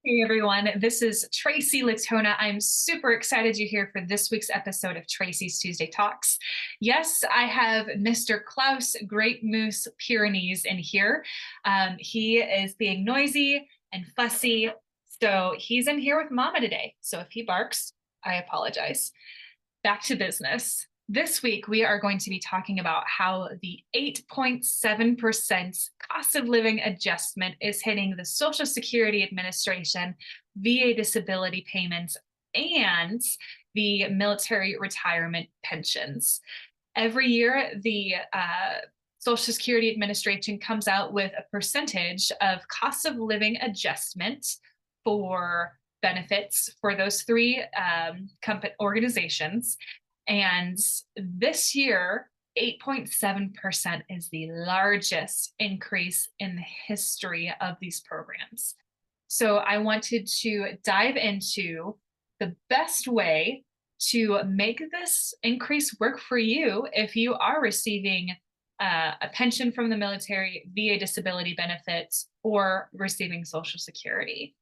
Hey everyone, this is Tracy Latona. I'm super excited you're here for this week's episode of Tracy's Tuesday Talks. Yes, I have Mr. Klaus Great Moose Pyrenees in here. He is being noisy and fussy, so he's in here with Mama today. So if he barks, I apologize. Back to business. This week, we are going to be talking about how the 8.7% cost of living adjustment is hitting the Social Security Administration, VA disability payments, and the military retirement pensions. Every year, the Social Security Administration comes out with a percentage of cost of living adjustment for benefits for those three organizations. And this year, 8.7% is the largest increase in the history of these programs. So I wanted to dive into the best way to make this increase work for you if you are receiving a pension from the military, VA disability benefits, or receiving Social Security.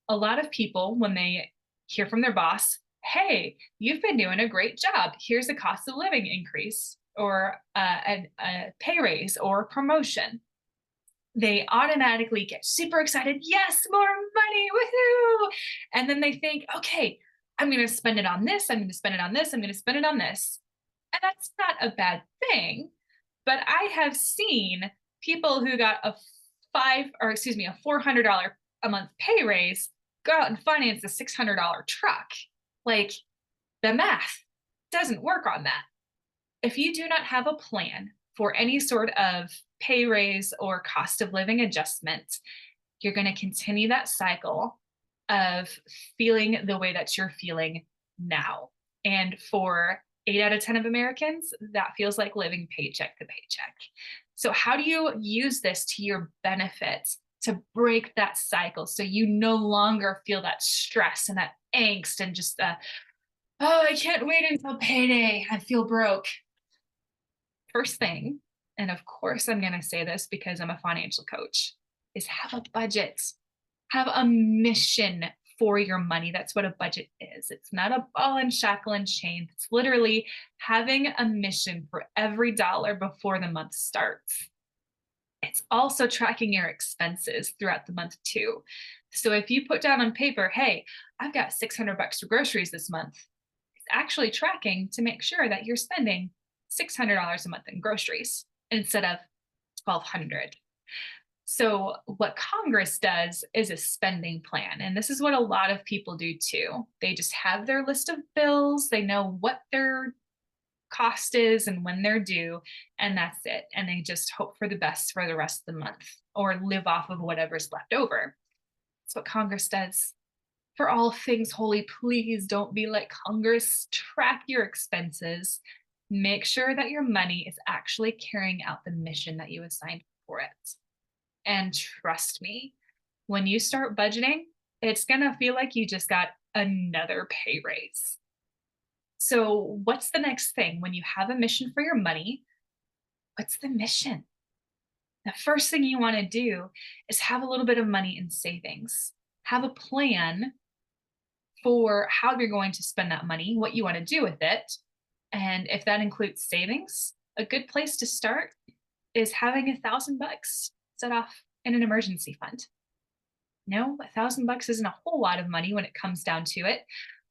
A lot of people, when they hear from their boss, hey, you've been doing a great job. Here's a cost of living increase or a pay raise or promotion. They automatically get super excited. Yes, more money. Woohoo. And then they think, okay, I'm going to spend it on this. I'm going to spend it on this. I'm going to spend it on this. And that's not a bad thing. But I have seen people who got a $400 a month pay raise go out and finance a $600 truck. Like, the math doesn't work on that. If you do not have a plan for any sort of pay raise or cost of living adjustment, you're going to continue that cycle of feeling the way that you're feeling now. And for 8 out of 10 of Americans, that feels like living paycheck to paycheck. So how do you use this to your benefit to break that cycle so you no longer feel that stress and that angst and just the, oh, I can't wait until payday, I feel broke? First thing, and of course I'm going to say this because I'm a financial coach, is have a budget. Have a mission for your money. That's what a budget is. It's not a ball and shackle and chain. It's literally having a mission for every dollar before the month starts. It's also tracking your expenses throughout the month too. So if you put down on paper, hey, I've got $600 for groceries this month, it's actually tracking to make sure that you're spending $600 a month in groceries instead of 1,200. So what Congress does is a spending plan. And this is what a lot of people do too. They just have their list of bills. They know what their cost is and when they're due, and that's it. And they just hope for the best for the rest of the month or live off of whatever's left over. That's what Congress does. For all things holy, please don't be like Congress. Track your expenses. Make sure that your money is actually carrying out the mission that you assigned for it. And trust me, when you start budgeting, it's going to feel like you just got another pay raise. So, what's the next thing when you have a mission for your money? What's the mission? The first thing you want to do is have a little bit of money in savings. Have a plan for how you're going to spend that money, what you want to do with it. And if that includes savings, a good place to start is having $1,000 set off in an emergency fund. No, $1,000 isn't a whole lot of money when it comes down to it.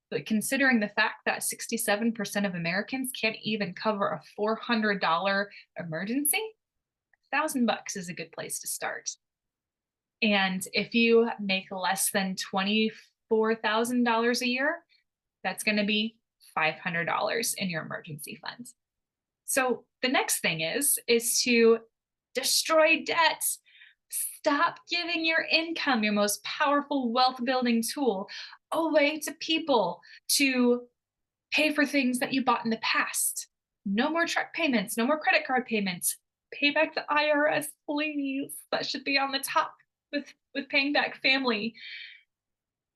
But considering the fact that 67% of Americans can't even cover a $400 emergency, $1,000 is a good place to start. And if you make less than $24,000 a year, that's going to be $500 in your emergency fund. So the next thing is to destroy debt. Stop giving your income, your most powerful wealth building tool, away to people to pay for things that you bought in the past. No more truck payments, no more credit card payments. Pay back the IRS, please. That should be on the top with paying back family.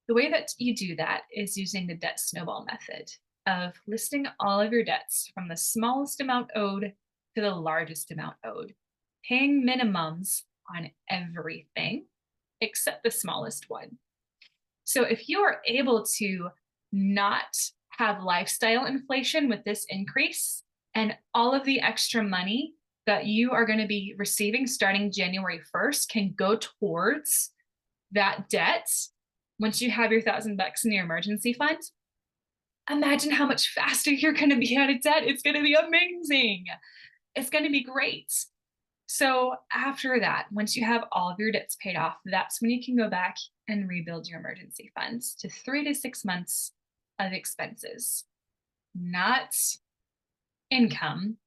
The way that you do that is using the debt snowball method of listing all of your debts from the smallest amount owed to the largest amount owed, paying minimums on everything except the smallest one. So if you are able to not have lifestyle inflation with this increase and all of the extra money that you are going to be receiving starting January 1st can go towards that debt once you have your $1,000 in your emergency fund, imagine how much faster you're going to be out of debt. It's going to be amazing. It's going to be great. So after that, once you have all of your debts paid off, that's when you can go back and rebuild your emergency funds to 3 to 6 months of expenses, not income,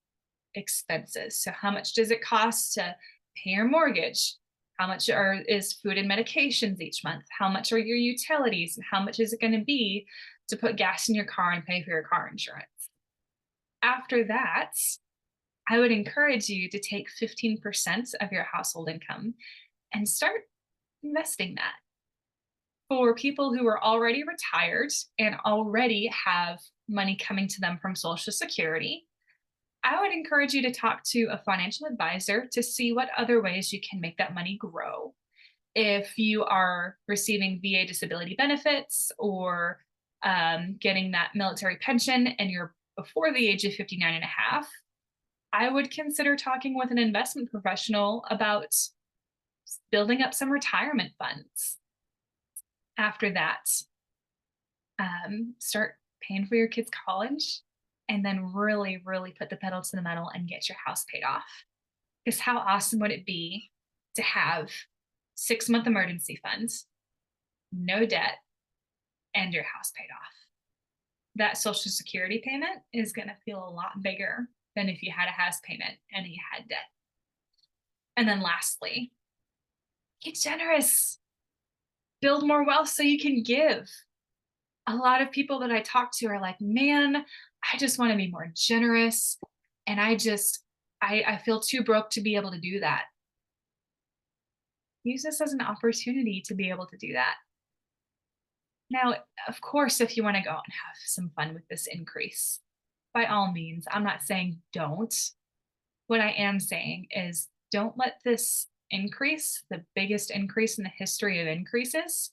expenses. So how much does it cost to pay your mortgage? How much is food and medications each month? How much are your utilities? And how much is it going to be to put gas in your car and pay for your car insurance? After that, I would encourage you to take 15% of your household income and start investing that. For people who are already retired and already have money coming to them from Social Security, I would encourage you to talk to a financial advisor to see what other ways you can make that money grow. If you are receiving VA disability benefits or getting that military pension and you're before the age of 59 and a half, I would consider talking with an investment professional about building up some retirement funds. After that, start paying for your kids' college and then really, really put the pedal to the metal and get your house paid off. Because how awesome would it be to have 6 month emergency funds, no debt, and your house paid off? That Social Security payment is going to feel a lot bigger than if you had a house payment and you had debt. And then lastly, get generous, build more wealth so you can give. A lot of people that I talk to are like, man, I just want to be more generous. And I feel too broke to be able to do that. Use this as an opportunity to be able to do that. Now, of course, if you want to go out and have some fun with this increase, by all means, I'm not saying don't. What I am saying is don't let this increase, the biggest increase in the history of increases,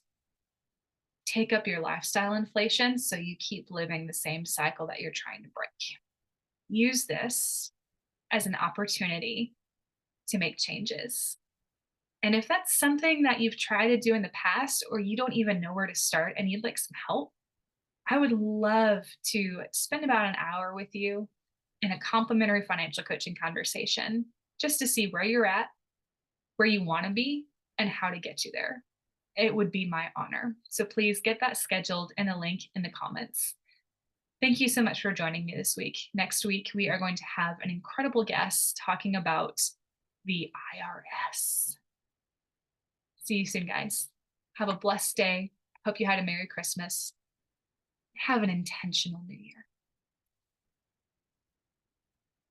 take up your lifestyle inflation so you keep living the same cycle that you're trying to break. Use this as an opportunity to make changes. And if that's something that you've tried to do in the past, or you don't even know where to start and you'd like some help, I would love to spend about an hour with you in a complimentary financial coaching conversation just to see where you're at, where you want to be, and how to get you there. It would be my honor. So please get that scheduled and a link in the comments. Thank you so much for joining me this week. Next week, we are going to have an incredible guest talking about the IRS. See you soon, guys. Have a blessed day. Hope you had a Merry Christmas. Have an intentional New Year.